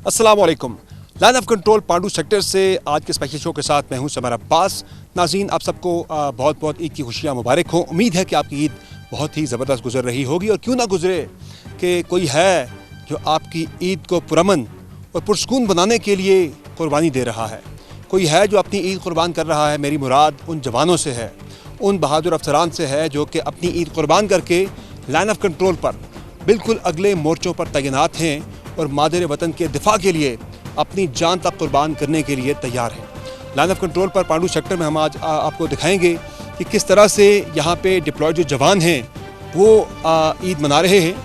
अस्सलाम वालेकुम। Line of control Pandu sector से आज के स्पेशल शो के साथ मैं हूं समर अब्बास। नाज़रीन, आप सबको बहुत बहुत ईद की खुशियां मुबारक हो। उम्मीद है कि आपकी ईद बहुत ही ज़बरदस्त गुजर रही होगी, और क्यों ना गुजरे कि कोई है जो आपकी ईद को पुरअमन और पुरसकून बनाने के लिए कुर्बानी दे रहा है। कोई है जो अपनी ईद कुर्बान कर रहा है। मेरी मुराद उन जवानों से है, उन बहादुर अफसरान से है जो कि अपनी ईद कुर्बान करके लाइन ऑफ कंट्रोल पर बिल्कुल अगले मोर्चों पर तैनात हैं और मादर वतन के दिफा के लिए अपनी जान तक कुर्बान करने के लिए तैयार हैं। लाइन ऑफ कंट्रोल पर पांडू सेक्टर में हम आज आपको दिखाएंगे कि किस तरह से यहाँ पे डिप्लॉयड जो जवान हैं वो ईद मना रहे हैं,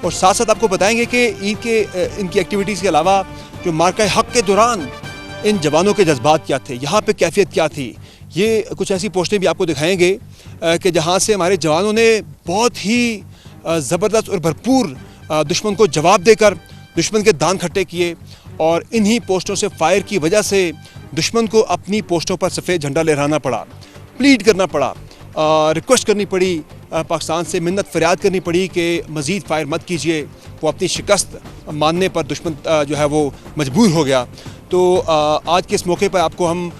और साथ साथ आपको बताएंगे कि ईद के इनकी एक्टिविटीज़ के अलावा जो मार्का हक़ के दौरान इन जवानों के जज्बात क्या थे, यहाँ पे कैफियत क्या थी। ये कुछ ऐसी पोस्टें भी आपको दिखाएंगे कि जहाँ से हमारे जवानों ने बहुत ही ज़बरदस्त और भरपूर दुश्मन को जवाब देकर दुश्मन के दान खट्टे किए, और इन्हीं पोस्टों से फायर की वजह से दुश्मन को अपनी पोस्टों पर सफ़ेद झंडा लहराना पड़ा, प्लीड करना पड़ा, रिक्वेस्ट करनी पड़ी, पाकिस्तान से मिन्नत फरियाद करनी पड़ी कि मज़ीद फायर मत कीजिए। वो अपनी शिकस्त मानने पर दुश्मन जो है वो मजबूर हो गया। तो आज के इस मौके पर आपको हम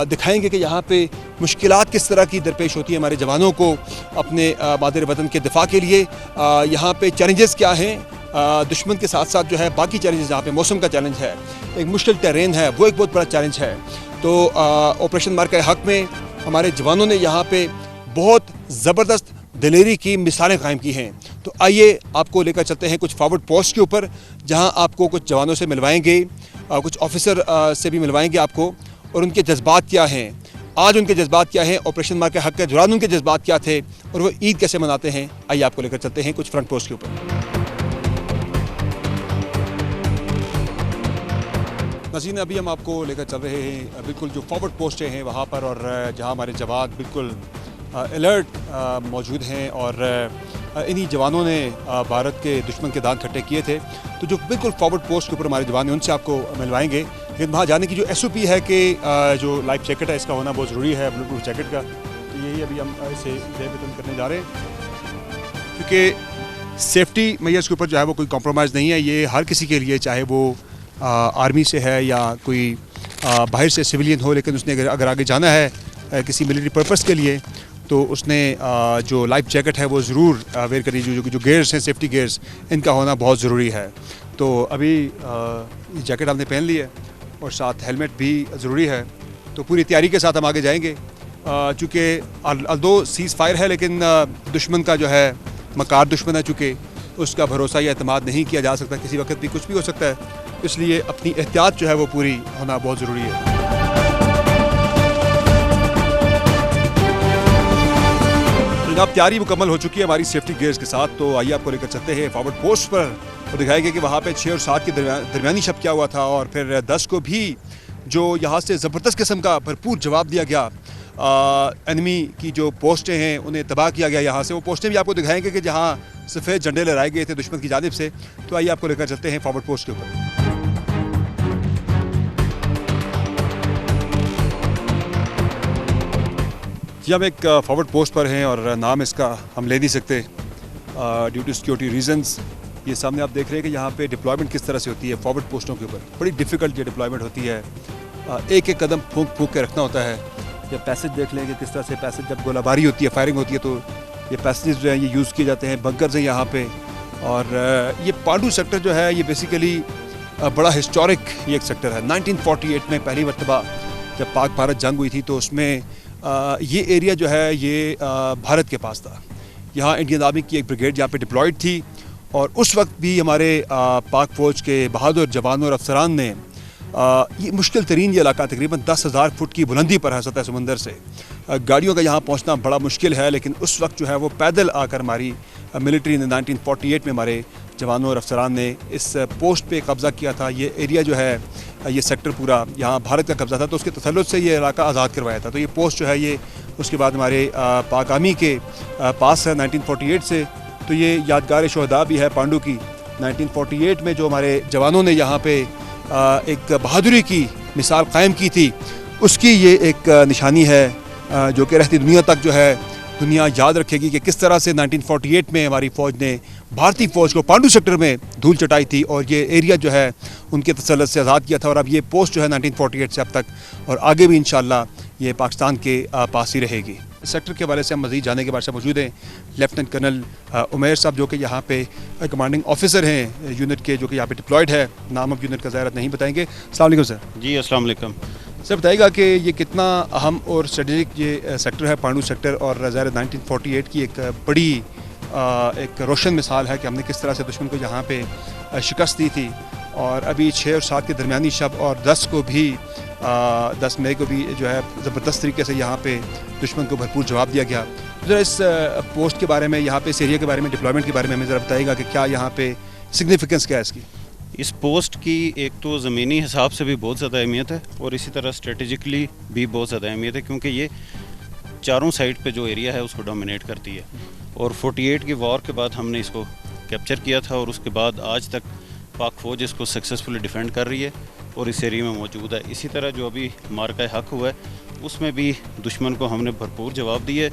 दिखाएंगे कि यहाँ पे मुश्किलात किस तरह की दरपेश होती है हमारे जवानों को अपने मादर वतन के दिफा के लिए। यहाँ पे चैलेंजेस क्या हैं, दुश्मन के साथ साथ जो है बाकी चैलेंजेस, यहाँ पे मौसम का चैलेंज है, एक मुश्किल टेरेन है, वो एक बहुत बड़ा चैलेंज है। तो ऑपरेशन मार्का हक़ में हमारे जवानों ने यहाँ पे बहुत ज़बरदस्त दिलेरी की मिसालें कायम की हैं। तो आइए आपको लेकर चलते हैं कुछ फॉरवर्ड पोस्ट के ऊपर, जहाँ आपको कुछ जवानों से मिलवाएंगे, कुछ ऑफिसर से भी मिलवाएंगे आपको, और उनके जज्बात क्या हैं, आज उनके जज्बात क्या हैं, ऑपरेशन मार्का हक़ के दौरान उनके जज्बात क्या थे, और वो ईद कैसे मनाते हैं। आइए आपको लेकर चलते हैं कुछ फ्रंट पोस्ट के ऊपर। नाज़रीन, अभी हम आपको लेकर चल रहे हैं बिल्कुल जो फॉरवर्ड पोस्टें हैं वहाँ पर, और जहाँ हमारे जवान बिल्कुल अलर्ट मौजूद हैं, और इन्हीं जवानों ने भारत के दुश्मन के दांत खट्टे किए थे। तो जो बिल्कुल फॉरवर्ड पोस्ट के ऊपर हमारे जवान हैं उनसे आपको मिलवाएंगे। लेकिन वहाँ जाने की जो SOP है कि जो लाइफ जैकेट है इसका होना बहुत ज़रूरी है, ब्लू प्रूफ जैकेट का। तो यही अभी हम इसे वितरण करने जा रहे हैं, क्योंकि सेफ्टी मेजर्स के ऊपर जो है वो कोई कॉम्प्रोमाइज़ नहीं है। ये हर किसी के लिए, चाहे वो आर्मी से है या कोई बाहर से सिविलियन हो, लेकिन उसने अगर आगे जाना है किसी मिलिट्री पर्पस के लिए, तो उसने जो लाइफ जैकेट है वो ज़रूर वेयर करी। जो गेयर्स हैं, सेफ्टी गेयर्स, इनका होना बहुत ज़रूरी है। तो अभी ये जैकेट हमने पहन ली है, और साथ हेलमेट भी ज़रूरी है। तो पूरी तैयारी के साथ हम आगे जाएंगे, चूँकि अल्दो सीज़ फायर है, लेकिन दुश्मन का जो है मकार दुश्मन है, चूँकि उसका भरोसा या एतमाद नहीं किया जा सकता, किसी वक्त भी कुछ भी हो सकता है। इसलिए अपनी एहतियात जो है वो पूरी होना बहुत ज़रूरी है। जनाब, तैयारी मुकम्मल हो चुकी है हमारी सेफ्टी गेयर्स के साथ। तो आइए आपको लेकर चलते हैं फॉरवर्ड पोस्ट पर, और दिखाएंगे कि वहाँ पे 6 और 7 के दरमियानी शब क्या हुआ था, और फिर 10 को भी जो यहाँ से ज़बरदस्त किस्म का भरपूर जवाब दिया गया। एनिमी की जो पोस्टें हैं उन्हें तबाह किया गया यहाँ से। वो पोस्टें भी आपको दिखाएंगे कि जहाँ सफ़ेद झंडे लहराए गए थे दुश्मन की जानिब से। तो आइए आपको लेकर चलते हैं फॉरवर्ड पोस्ट के ऊपर। जी, हम एक फॉरवर्ड पोस्ट पर हैं, और नाम इसका हम ले नहीं सकते ड्यू टू सिक्योरिटी रीजंस। ये सामने आप देख रहे हैं कि यहाँ पे डिप्लॉयमेंट किस तरह से होती है फॉरवर्ड पोस्टों के ऊपर। बड़ी डिफ़िकल्ट ये डिप्लॉयमेंट होती है, एक एक कदम फूंक फूंक के रखना होता है। या पैसेज देख लेंगे किस तरह से पैसेज, जब गोलाबारी होती है, फायरिंग होती है, तो ये पैसेज जो हैं ये यूज़ किए जाते हैं। बंकर्स हैं यहाँ पे, और ये पांडू सेक्टर जो है ये बेसिकली बड़ा हिस्टोरिक ये एक सेक्टर है। 1948 में पहली मरतबा जब पाक भारत जंग हुई थी, तो उसमें ये एरिया जो है ये भारत के पास था। यहाँ इंडियन आर्मी की एक ब्रिगेड यहाँ पे डिप्लॉयड थी, और उस वक्त भी हमारे पाक फ़ौज के बहादुर जवानों और अफसरान ने ये मुश्किल तरीन ये इलाका तकरीबन 10,000 फुट की बुलंदी पर है सतह समंदर से। गाड़ियों का यहाँ पहुँचना बड़ा मुश्किल है, लेकिन उस वक्त जो है वो पैदल आकर हमारी मिलिट्री ने 1948 में हमारे जवानों और अफसरान ने इस पोस्ट पे कब्ज़ा किया था। ये एरिया जो है, ये सेक्टर पूरा यहाँ भारत का कब्ज़ा था, तो उसके तसल्लुत से ये इलाका आज़ाद करवाया था। तो ये पोस्ट जो है ये उसके बाद हमारे पाक आर्मी के पास है 1948 से। तो ये यादगार शोहदा भी है पांडू की। 1948 में जो हमारे जवानों ने यहाँ पे एक बहादुरी की मिसाल कायम की थी, उसकी ये एक निशानी है, जो कि रहती दुनिया तक जो है दुनिया याद रखेगी कि किस तरह से 1948 में हमारी फ़ौज ने بھارتی فوج کو پانڈو سیکٹر میں دھول چٹائی تھی اور یہ ایریا جو ہے ان کے تسلط سے آزاد کیا تھا، اور اب یہ پوسٹ جو ہے 1948 سے اب تک اور آگے بھی انشاءاللہ یہ پاکستان کے پاس ہی رہے گی۔ سیکٹر کے حوالے سے ہم مزید جاننے کے بعد سے موجود ہیں لیفٹیننٹ کرنل عمیر صاحب، جو کہ یہاں پہ کمانڈنگ آفیسر ہیں یونٹ کے، جو کہ یہاں پہ ڈپلائڈ ہے۔ نام اب یونٹ کا ظاہر نہیں بتائیں گے۔ السلام علیکم سر۔ جی السلام علیکم سر، بتائیے گا کہ یہ کتنا اہم اور اسٹریٹجک یہ سیکٹر ہے پانڈو سیکٹر، اور ظاہر 1948 کی ایک بڑی ایک روشن مثال ہے کہ ہم نے کس طرح سے دشمن کو یہاں پہ شکست دی تھی، اور ابھی 6 اور 7 کے درمیانی شب اور 10 کو بھی 10 مئی کو بھی جو ہے زبردست طریقے سے یہاں پہ دشمن کو بھرپور جواب دیا گیا۔ ذرا اس پوسٹ کے بارے میں، یہاں پہ اس ایریا کے بارے میں، ڈپلائمنٹ کے بارے میں ہمیں ذرا بتائیے گا کہ کیا یہاں پہ سگنیفیکنس کیا ہے اس کی؟ اس پوسٹ کی ایک تو زمینی حساب سے بھی بہت زیادہ اہمیت ہے، اور اسی طرح اسٹریٹجکلی بھی بہت زیادہ اہمیت ہے، کیونکہ یہ چاروں سائڈ پہ جو ایریا ہے اس کو ڈومینیٹ کرتی ہے، اور 48 کی وار کے بعد ہم نے اس کو کیپچر کیا تھا، اور اس کے بعد آج تک پاک فوج اس کو سکسیزفلی ڈیفینڈ کر رہی ہے اور اس ایریا میں موجود ہے۔ اسی طرح جو ابھی مارکہ حق ہوا ہے اس میں بھی دشمن کو ہم نے بھرپور جواب دیے،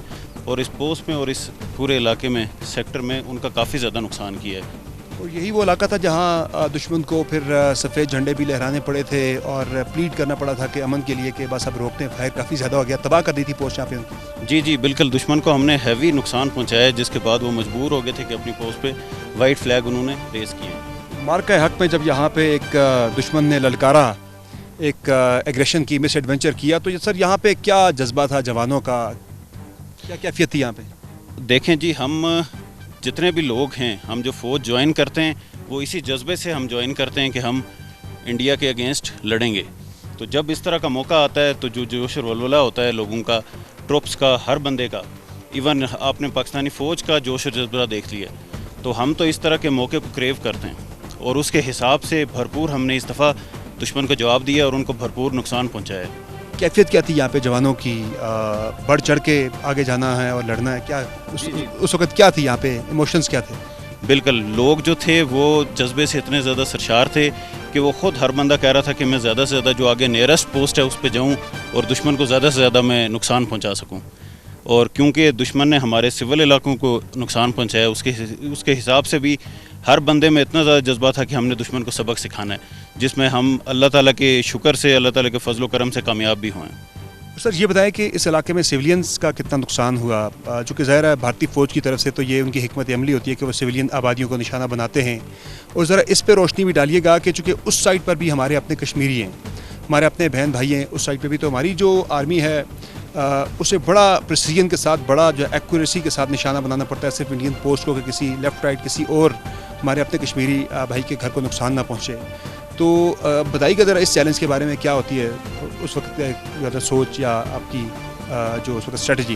اور اس پوسٹ میں اور اس پورے علاقے میں سیکٹر میں ان کا کافی زیادہ نقصان کیا ہے۔ اور یہی وہ علاقہ تھا جہاں دشمن کو پھر سفید جھنڈے بھی لہرانے پڑے تھے اور پلیڈ کرنا پڑا تھا کہ امن کے لیے کہ بس اب روکتے ہیں، فائر کافی زیادہ ہو گیا، تباہ کر دی تھی پوسٹ یہاں پہ۔ جی بالکل، دشمن کو ہم نے ہیوی نقصان پہنچایا، جس کے بعد وہ مجبور ہو گئے تھے کہ اپنی پوسٹ پہ وائٹ فلیگ انہوں نے ریز کیے۔ مارکہ حق میں جب یہاں پہ ایک دشمن نے للکارا، ایک ایگریشن کی، مس ایڈونچر کیا، تو سر یہاں پہ کیا جذبہ تھا جوانوں کا، کیا کیفیت تھی یہاں پہ؟ دیکھیں جی، ہم جتنے بھی لوگ ہیں، ہم جو فوج جوائن کرتے ہیں وہ اسی جذبے سے ہم جوائن کرتے ہیں کہ ہم انڈیا کے اگینسٹ لڑیں گے۔ تو جب اس طرح کا موقع آتا ہے تو جو جوش اور ولولہ ہوتا ہے لوگوں کا، ٹروپس کا، ہر بندے کا، ایون آپ نے پاکستانی فوج کا جوش اور جذبہ دیکھ لیا، تو ہم تو اس طرح کے موقع کو کریو کرتے ہیں، اور اس کے حساب سے بھرپور ہم نے اس دفعہ دشمن کو جواب دیا اور ان کو بھرپور نقصان پہنچایا ہے۔ کیفیت کیا تھی یہاں پہ جوانوں کی؟ بڑھ چڑھ کے آگے جانا ہے اور لڑنا ہے، کیا اس وقت کیا تھی یہاں پہ ایموشنز کیا تھے؟ بالکل، لوگ جو تھے وہ جذبے سے اتنے زیادہ سرشار تھے کہ وہ خود ہر بندہ کہہ رہا تھا کہ میں زیادہ سے زیادہ جو آگے نیئرسٹ پوسٹ ہے اس پہ جاؤں اور دشمن کو زیادہ سے زیادہ میں نقصان پہنچا سکوں، اور کیونکہ دشمن نے ہمارے سول علاقوں کو نقصان پہنچایا، اس کے حساب سے بھی ہر بندے میں اتنا زیادہ جذبہ تھا کہ ہم نے دشمن کو سبق سکھانا ہے، جس میں ہم اللہ تعالیٰ کے شکر سے، اللہ تعالیٰ کے فضل و کرم سے کامیاب بھی ہوئے ہیں۔ سر یہ بتائیں کہ اس علاقے میں سویلینز کا کتنا نقصان ہوا؟ چونکہ ظاہر ہے بھارتی فوج کی طرف سے تو یہ ان کی حکمت عملی ہوتی ہے کہ وہ سویلین آبادیوں کو نشانہ بناتے ہیں، اور ذرا اس پہ روشنی بھی ڈالیے گا کہ چونکہ اس سائڈ پر بھی ہمارے اپنے کشمیری ہیں، ہمارے اپنے بہن بھائی ہیں، اس سائڈ پہ بھی تو ہماری جو آرمی ہے اسے بڑا پریسیجن کے ساتھ، بڑا جو ایکوریسی کے ساتھ نشانہ بنانا پڑتا ہے صرف انڈین پوسٹ کو، کہ کسی لیفٹ رائٹ کسی اور ہمارے اپنے کشمیری بھائی کے گھر کو نقصان نہ پہنچے۔ تو بتائیے گا ذرا اس چیلنج کے بارے میں کیا ہوتی ہے اس وقت سوچ یا آپ کی جو اس وقت اسٹریٹجی؟